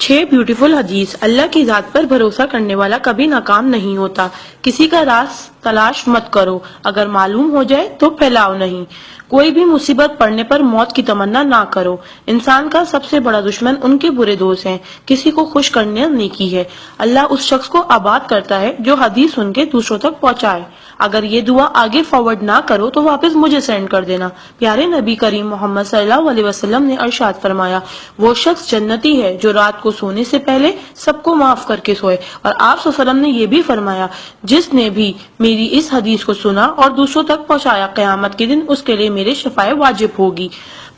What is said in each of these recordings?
6 beautiful حدیث۔ اللہ کی ذات پر بھروسہ کرنے والا کبھی ناکام نہیں ہوتا۔ کسی کا راز تلاش مت کرو، اگر معلوم ہو جائے تو پھیلاؤ نہیں۔ کوئی بھی مصیبت پڑنے پر موت کی تمنا نہ کرو۔ انسان کا سب سے بڑا دشمن ان کے برے دوست ہیں۔ کسی کو خوش کرنا نیکی ہے۔ اللہ اس شخص کو آباد کرتا ہے جو حدیث سن کے دوسروں تک پہنچائے۔ اگر یہ دعا آگے فارورڈ نہ کرو تو واپس مجھے سینڈ کر دینا۔ پیارے نبی کریم محمد صلی اللہ علیہ وسلم نے ارشاد فرمایا، وہ شخص جنتی ہے جو رات کو سونے سے پہلے سب کو معاف کر کے سوئے۔ اور آپ صلی اللہ علیہ وسلم نے یہ بھی فرمایا، جس نے بھی میری اس حدیث کو سنا اور دوسروں تک پہنچایا، قیامت کے دن اس کے لیے میرے شفاعت واجب ہوگی۔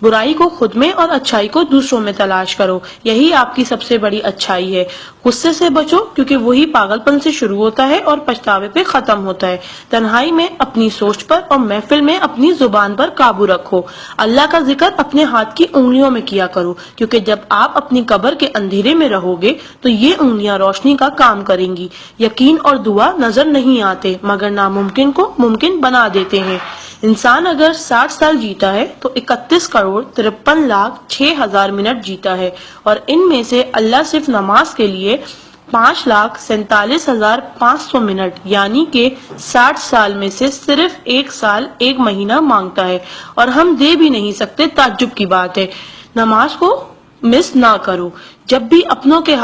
برائی کو خود میں اور اچھائی کو دوسروں میں تلاش کرو، یہی آپ کی سب سے بڑی اچھائی ہے۔ غصے سے بچو کیونکہ وہی پاگل پن سے شروع ہوتا ہے اور پچھتاوے پہ ختم ہوتا ہے۔ تنہائی میں اپنی سوچ پر اور محفل میں اپنی زبان پر قابو رکھو۔ اللہ کا ذکر اپنے ہاتھ کی انگلیوں میں کیا کرو، کیونکہ جب آپ اپنی قبر کے اندھیرے میں رہو گے تو یہ انگلیاں روشنی کا کام کریں گی۔ یقین اور دعا نظر نہیں آتے مگر ناممکن کو ممکن بنا دیتے ہیں۔ انسان اگر 60 سال جیتا ہے تو 31,53,06,000 منٹ جیتا ہے، اور ان میں سے اللہ صرف نماز کے لیے 5,47,500 منٹ یعنی کہ 60 سال میں سے صرف 1 سال 1 مہینہ مانگتا ہے، اور ہم دے بھی نہیں سکتے۔ تعجب کی بات ہے۔ نماز کو مس نہ کرو۔ جب بھی اپنوں کے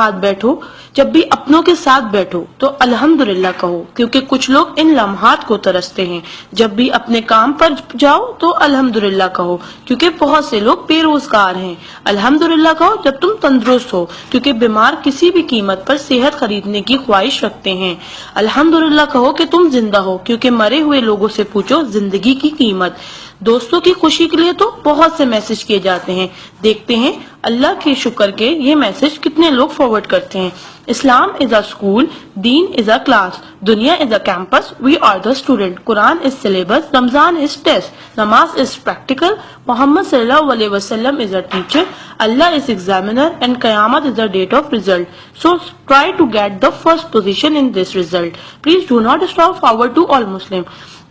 ساتھ بیٹھو تو الحمدللہ کہو، کیونکہ کچھ لوگ ان لمحات کو ترستے ہیں۔ جب بھی اپنے کام پر جاؤ تو الحمدللہ کہو، کیونکہ بہت سے لوگ بے روزگار ہیں۔ الحمدللہ کہو جب تم تندرست ہو، کیونکہ بیمار کسی بھی قیمت پر صحت خریدنے کی خواہش رکھتے ہیں۔ الحمدللہ کہو کہ تم زندہ ہو، کیونکہ مرے ہوئے لوگوں سے پوچھو زندگی کی قیمت۔ دوستوں کی خوشی کے لیے تو بہت سے میسج کیے جاتے ہیں، دیکھتے ہیں اللہ کے شکر کے یہ میسج کتنے لوگ فارورڈ کرتے ہیں۔ اسلام از a school, then is a class, دنیا is a campus, we are the student, Quran is syllabus, Ramzan is test, namaz is practical, Muhammad صلی اللہ علیہ وسلم is a teacher, Allah is examiner and Qayamat is a date of result. So try to get the first position in this result. Please do not stop forward to all Muslim.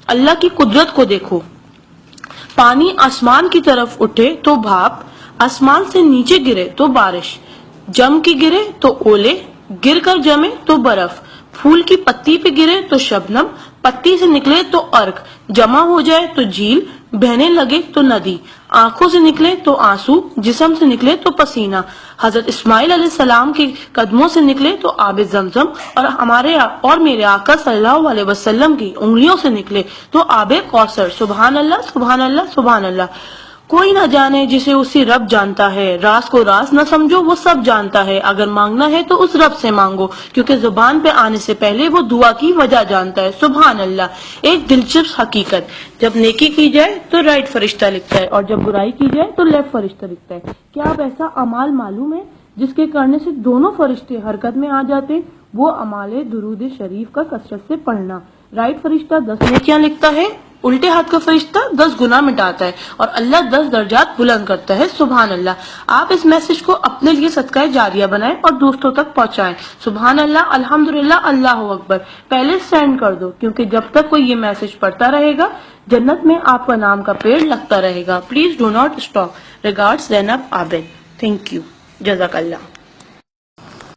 اللہ کی قدرت کو دیکھو. پانی آسمان کی طرف اٹھے تو بھاپ، آسمان سے نیچے گرے تو بارش، جم کی گرے تو اولے، گر کر جمے تو برف، پھول کی پتی پہ گرے تو شبنم، پتی سے نکلے تو ارک، جمع ہو جائے تو جھیل، بہنے لگے تو ندی، آنکھوں سے نکلے تو آنسو، جسم سے نکلے تو پسینہ، حضرت اسماعیل علیہ السلام کے قدموں سے نکلے تو آب زمزم، اور میرے آقا صلی اللہ علیہ وسلم کی انگلیوں سے نکلے تو آب کوثر۔ سبحان اللہ، سبحان اللہ، سبحان اللہ۔ کوئی نہ جانے جسے اسی رب جانتا ہے، راز کو راز نہ سمجھو وہ سب جانتا ہے، اگر مانگنا ہے تو اس رب سے مانگو، کیونکہ زبان پہ آنے سے پہلے وہ دعا کی وجہ جانتا ہے۔ سبحان اللہ۔ ایک دلچسپ حقیقت، جب نیکی کی جائے تو رائٹ فرشتہ لکھتا ہے، اور جب برائی کی جائے تو لیفٹ فرشتہ لکھتا ہے۔ کیا آپ ایسا اعمال معلوم ہے جس کے کرنے سے دونوں فرشتے حرکت میں آ جاتے؟ وہ اعمال درود شریف کا کثرت سے پڑھنا۔ رائٹ فرشتہ 10 نیکیاں لکھتا ہے، الٹے ہاتھ کا فرشتہ 10 گناہ مٹاتا ہے، اور اللہ 10 درجات بلند کرتا ہے۔ سبحان اللہ۔ آپ اس میسج کو اپنے لیے صدقہ جاریہ بنائیں اور دوستوں تک پہنچائیں۔ سبحان اللہ، الحمدللہ، اللہ اکبر۔ پہلے سینڈ کر دو، کیونکہ جب تک کوئی یہ میسج پڑھتا رہے گا جنت میں آپ کا نام کا پیڑ لگتا رہے گا۔ Please do not stop. Regards Zainab Abid. Thank you, جزاک اللہ۔